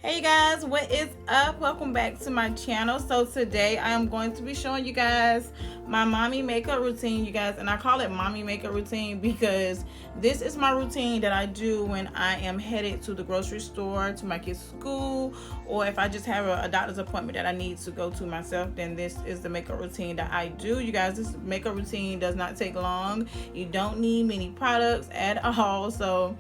Hey guys, what is up? Welcome back to my channel. So today I am going to be showing you guys my mommy makeup routine, you guys, and I call it mommy makeup routine because this is my routine that I do when I am headed to the grocery store, to my kids' school, or if I just have a doctor's appointment that I need to go to myself, then this is the makeup routine that I do. You guys, this makeup routine does not take long. You don't need many products at all. So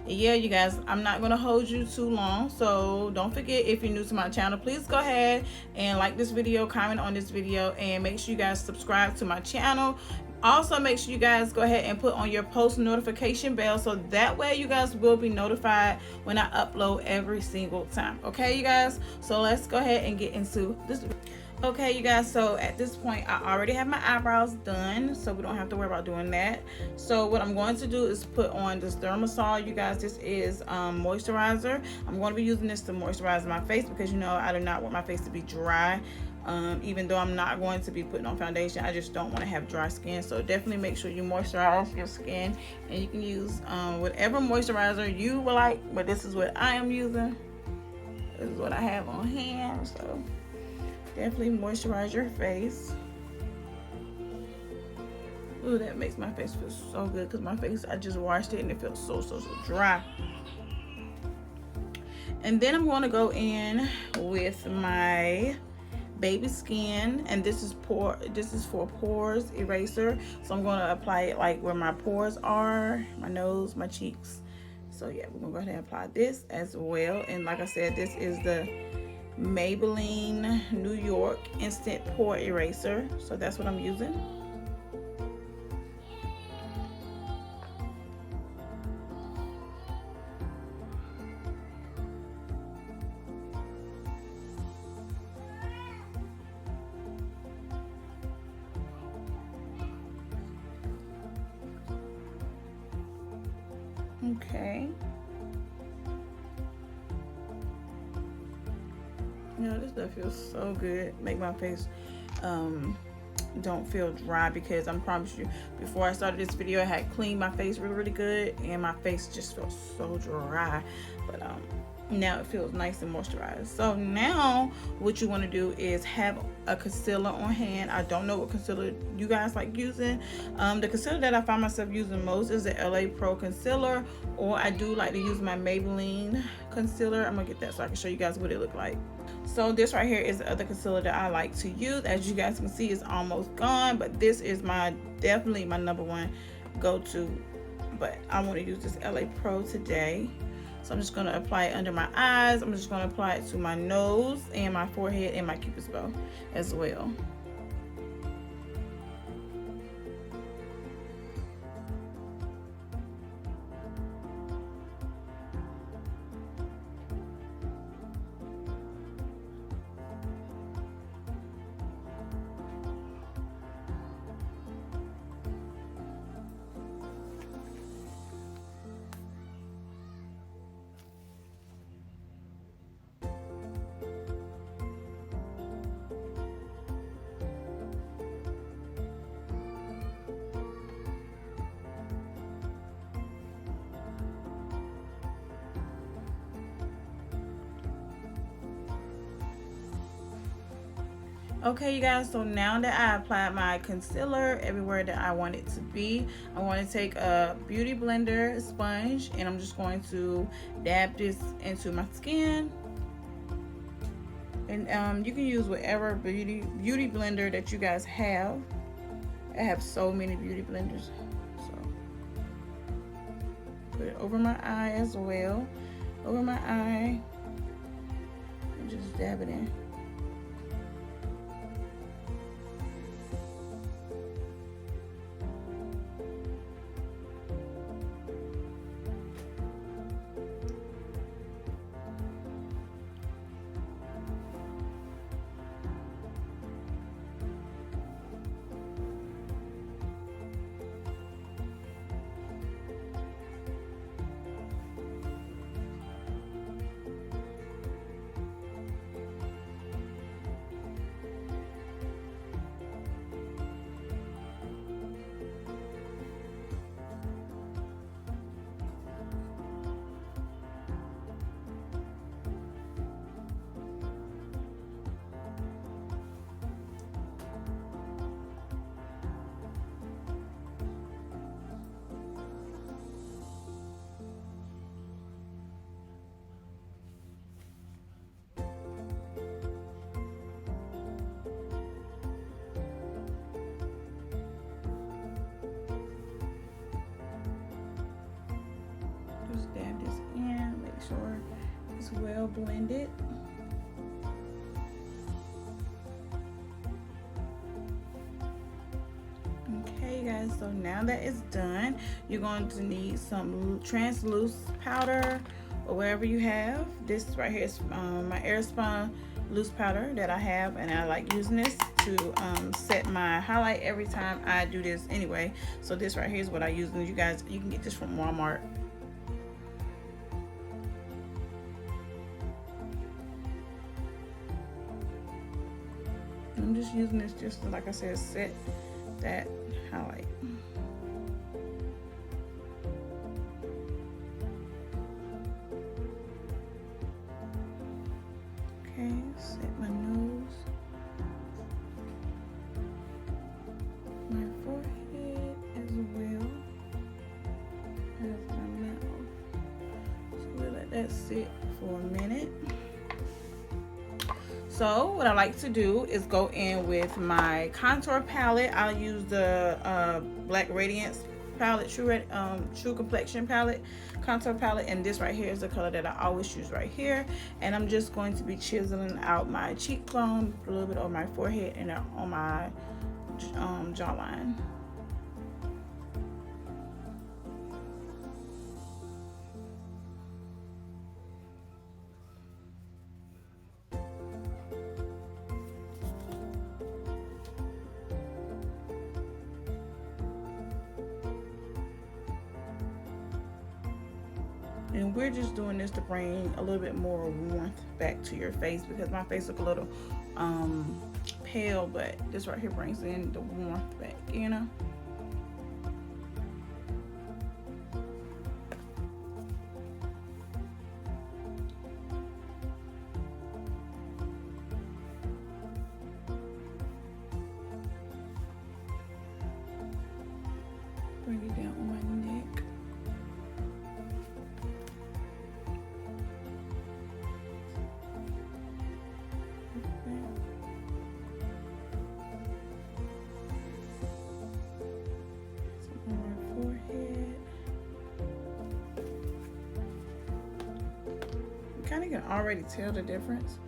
yeah, you guys, I'm not gonna hold you too long, so don't forget, if you're new to my channel, please go ahead and like this video, comment on this video, and make sure you guys subscribe to my channel. Also, make sure you guys go ahead and put on your post notification bell, so that way you guys will be notified when I upload every single time. Okay, you guys, so let's go ahead and get into this video. Okay, you guys, so at this point I already have my eyebrows done, so we don't have to worry about doing that. So what I'm going to do is put on this Thermosol. You guys, this is moisturizer. I'm going to be using this to moisturize my face because, you know, I do not want my face to be dry. Even though I'm not going to be putting on foundation, I just don't want to have dry skin. So definitely make sure you moisturize your skin, and you can use whatever moisturizer you would like, but this is what I am using. This is what I have on hand, so definitely moisturize your face. Ooh, that makes my face feel so good because my face, I just washed it and it feels so dry. And then I'm going to go in with my baby skin, and this is for pores eraser. So I'm going to apply it like where my pores are, my nose, my cheeks. So yeah, we're going to go ahead and apply this as well. And like I said, this is the Maybelline New York Instant Pore Eraser, so that's what I'm using. Okay. You know, this stuff feels so good. Make my face don't feel dry, because I promise you, before I started this video, I had cleaned my face really good, and my face just felt so dry. But now it feels nice and moisturized. So now what you want to do is have a concealer on hand. I don't know what concealer you guys like using. The concealer that I find myself using most is the LA Pro concealer, or I do like to use my Maybelline concealer. I'm gonna get that so I can show you guys what it looked like. So this right here is the other concealer that I like to use. As you guys can see, it's almost gone, but this is definitely my number one go-to. But I want to use this LA Pro today. So I'm just going to apply it under my eyes. I'm just going to apply it to my nose and my forehead and my cupid's bow as well. Okay, you guys, so now that I applied my concealer everywhere that I want it to be, I want to take a beauty blender sponge, and I'm just going to dab this into my skin. And you can use whatever beauty blender that you guys have. I have so many beauty blenders. So put it over my eye as well, over my eye, and just dab it in. well blended. Okay guys, so now that it's done, you're going to need some translucent powder or wherever you have. This right here is my Airspun loose powder that I have, and I like using this to set my highlight every time I do this anyway. So this right here is what I use, and you guys, you can get this from Walmart. I'm just using this just to, like I said, set that highlight. Okay, set my nose, my forehead as well as my mouth. So we'll let that sit for a minute. So what I like to do is go in with my contour palette. I'll use the Black Radiance palette, True Complexion palette, contour palette, and this right here is the color that I always use right here. And I'm just going to be chiseling out my cheekbone, a little bit on my forehead, and on my jawline. And we're just doing this to bring a little bit more warmth back to your face, because my face looks a little pale, but this right here brings in the warmth back, you know. Bring it down on my neck. Kind of can already tell the difference.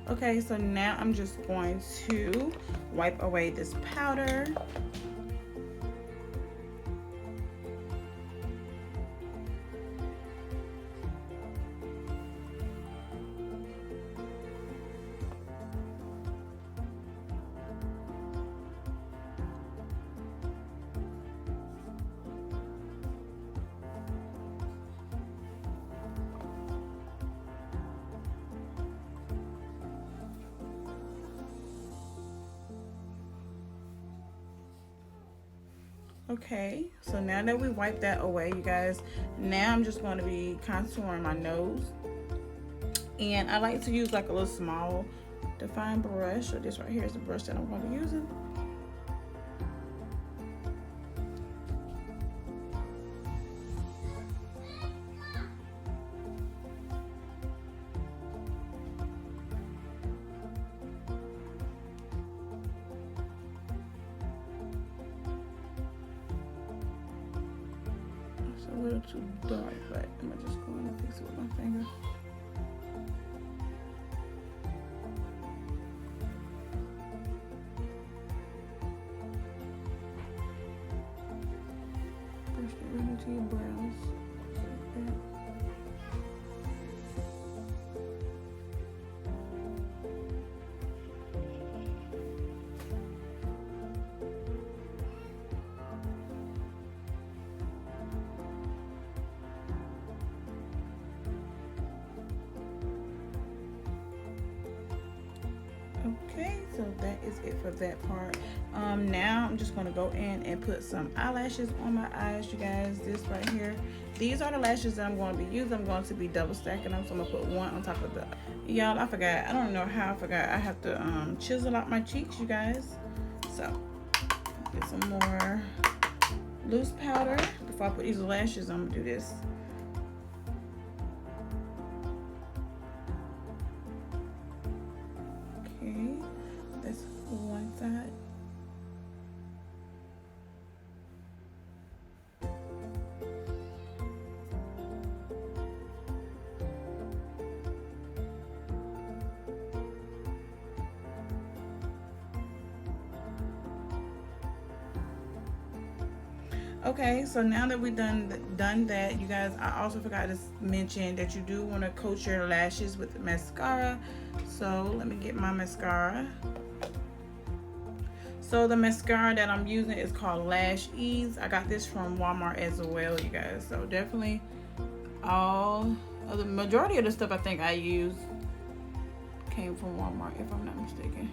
Okay, so now I'm just going to wipe away this powder. Okay, so now that we wiped that away, you guys, now I'm just going to be contouring my nose. And I like to use like a little small define brush. So this right here is the brush that I'm going to be using. A little too dark, but I'm just going to fix it with my finger. Brush it right into your brows. Like that. Okay, so that is it for that part. Now I'm just going to go in and put some eyelashes on my eyes, you guys. This right here, these are the lashes that I'm going to be using. I'm going to be double stacking them, so I'm going to put one on top of the, y'all, I forgot, I don't know how I forgot, I have to chisel out my cheeks, you guys. So get some more loose powder. Before I put these lashes, I'm going to do this. One side. Okay, so now that we've done that, you guys, I also forgot to mention that you do want to coat your lashes with mascara. So let me get my mascara. So the mascara that I'm using is called Lash Ease. I got this from Walmart as well, you guys. So definitely the majority of the stuff I think I use came from Walmart, if I'm not mistaken.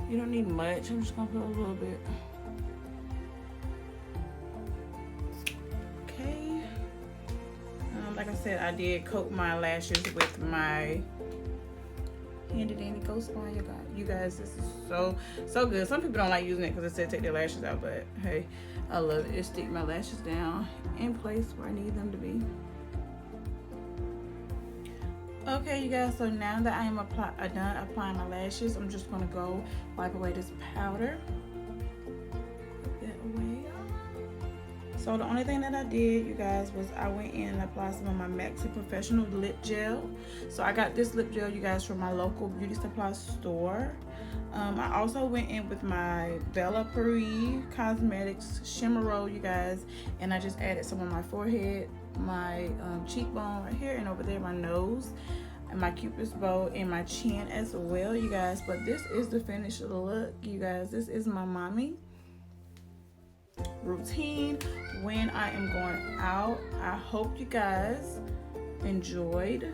You don't need much. I'm just gonna put a little bit. Okay. Like I said, I did coat my lashes with my handy dandy Ghost Line. You guys, this is so good. Some people don't like using it because it said take their lashes out, but hey, I love it. It sticks my lashes down in place where I need them to be. Okay, you guys, so now that I am done applying my lashes, I'm just gonna go wipe away this powder. Put that away. So the only thing that I did, you guys, was I went in and applied some of my Maxi Professional lip gel. So I got this lip gel, you guys, from my local beauty supply store. I also went in with my Bella Paris Cosmetics Shimmer Roll, you guys, and I just added some on my forehead, my cheekbone right here, and over there my nose, and my Cupid's bow, and my chin as well, you guys. But this is the finished look, you guys. This is my mommy routine when I am going out. I hope you guys enjoyed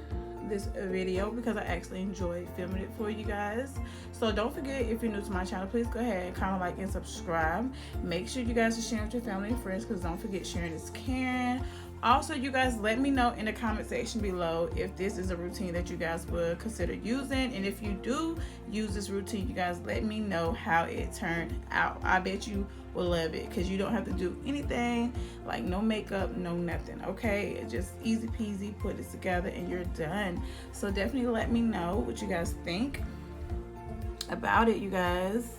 this video because I actually enjoyed filming it for you guys. So don't forget, if you're new to my channel, please go ahead and comment, like, and subscribe. Make sure you guys are sharing with your family and friends, because don't forget, sharing is caring. Also, you guys, let me know in the comment section below if this is a routine that you guys would consider using, and if you do use this routine, you guys, let me know how it turned out. I bet you will love it because you don't have to do anything, like no makeup, no nothing. Okay, it's just easy peasy, put it together and you're done. So definitely let me know what you guys think about it, you guys,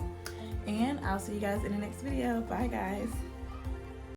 and I'll see you guys in the next video. Bye, guys.